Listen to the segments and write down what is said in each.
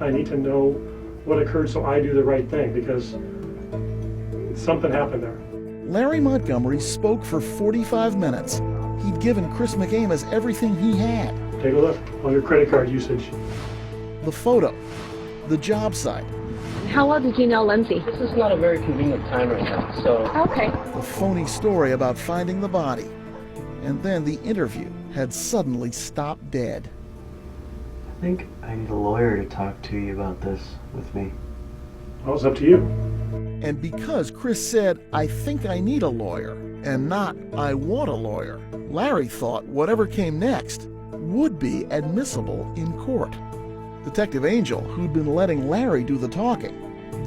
I need to know what occurred so I do the right thing, because something happened there. Larry Montgomery spoke for 45 minutes. He'd given Chris McAmis everything he had. Take a look on your credit card usage. The photo, the job site, How well did you know Lindsay? This is not a very convenient time right now, so... Okay. the phony story about finding the body. And then the interview had suddenly stopped dead. I think I need a lawyer to talk to you about this with me. Well, it's up to you. And because Chris said, "I think I need a lawyer," and not, "I want a lawyer," Larry thought whatever came next would be admissible in court. Detective Angel, who'd been letting Larry do the talking,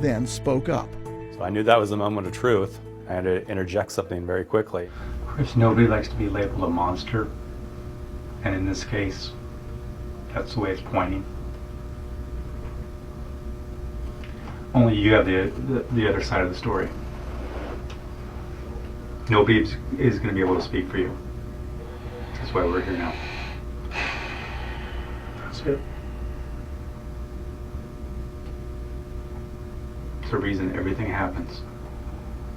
then spoke up. So I knew that was the moment of truth. I had to interject something very quickly. Chris, nobody likes to be labeled a monster, and in this case, that's the way it's pointing. Only you have the other side of the story. Nobody is going to be able to speak for you. That's why we're here now. That's it. It's the reason everything happens.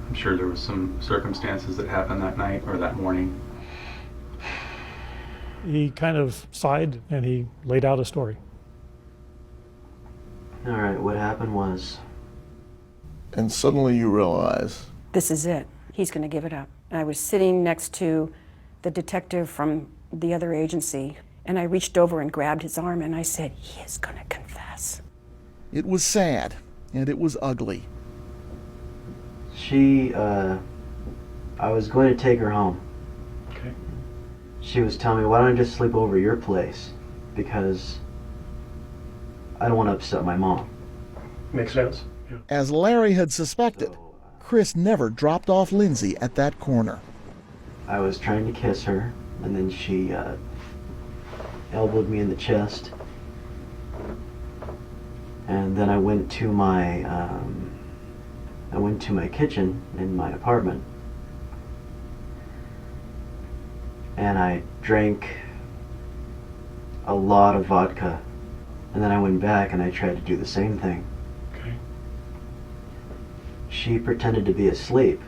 I'm sure there was some circumstances that happened that night or that morning. He kind of sighed and he laid out a story. All right, what happened was... And suddenly you realize... This is it. He's going to give it up. I was sitting next to the detective from the other agency, and I reached over and grabbed his arm and I said, "He is going to confess." It was sad, and it was ugly. I was going to take her home. Okay. She was telling me, "Why don't I just sleep over at your place? Because I don't want to upset my mom." Makes sense. Yeah. As Larry had suspected, Chris never dropped off Lindsay at that corner. I was trying to kiss her, and then she elbowed me in the chest. And then I went to my kitchen in my apartment, and I drank a lot of vodka, and then I went back and I tried to do the same thing. Okay. She pretended to be asleep,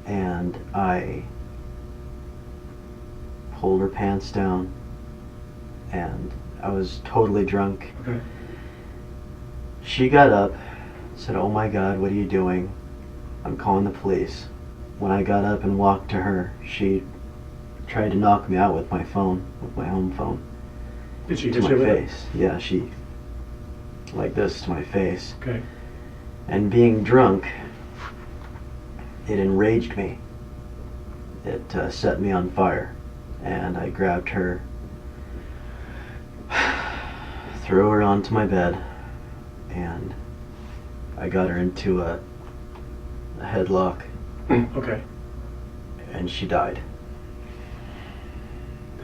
and I pulled her pants down, and I was totally drunk. Okay. She got up, said, "Oh my God, what are you doing? I'm calling the police." When I got up and walked to her, she tried to knock me out with my phone, with my home phone. Did she to hit my you with it? face? Yeah, she, like this to my face. Okay. And being drunk, it enraged me. It set me on fire, and I grabbed her, threw her onto my bed, and I got her into a headlock. Okay. And she died.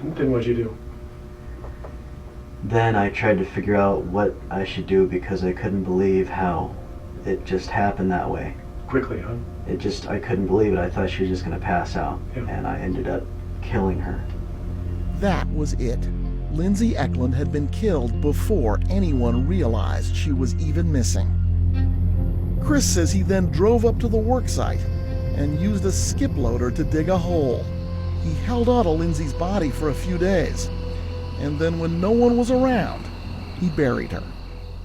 Then what'd you do? Then I tried to figure out what I should do, because I couldn't believe how it just happened that way. Quickly, huh? I couldn't believe it. I thought she was just going to pass out, Yeah. and I ended up killing her. That was it. Lindsay Eklund had been killed before anyone realized she was even missing. Chris says he then drove up to the work site and used a skip loader to dig a hole. He held on to Lindsay's body for a few days, and then when no one was around, he buried her.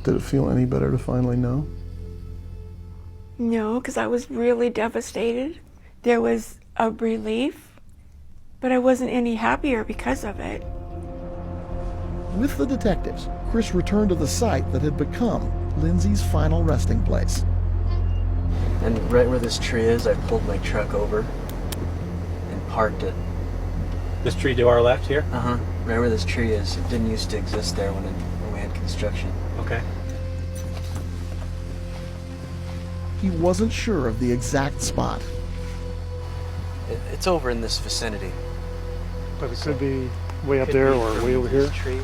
Did it feel any better to finally know? No, because I was really devastated. There was a relief, but I wasn't any happier because of it. With the detectives, Chris returned to the site that had become Lindsay's final resting place. And right where this tree is, I pulled my truck over and parked it. This tree to our left here? Uh-huh. Right where this tree is. It didn't used to exist there when we had construction. Okay. He wasn't sure of the exact spot. It's over in this vicinity. But it could be way up Could there be or from way over this here. tree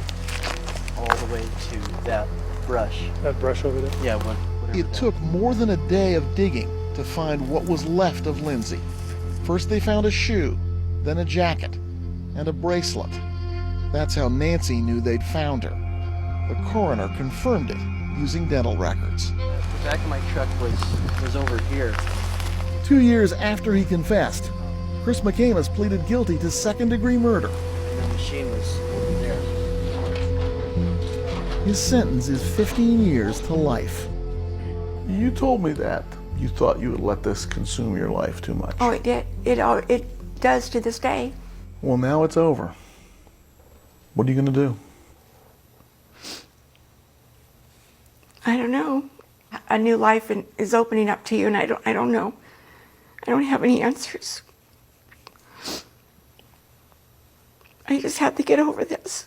all the way to that brush. That brush over there? Yeah, whatever It that took more than a day of digging to find what was left of Lindsay. First they found a shoe, then a jacket, and a bracelet. That's how Nancy knew they'd found her. The coroner confirmed it using dental records. The back of my truck was over here. 2 years after he confessed, Chris McCamus pleaded guilty to second-degree murder. And the machine was over there. His sentence is 15 years to life. You told me that you thought you would let this consume your life too much. Oh, it did. It does to this day. Well, now it's over. What are you going to do? I don't know. A new life is opening up to you, and I don't know. I don't have any answers. I just have to get over this.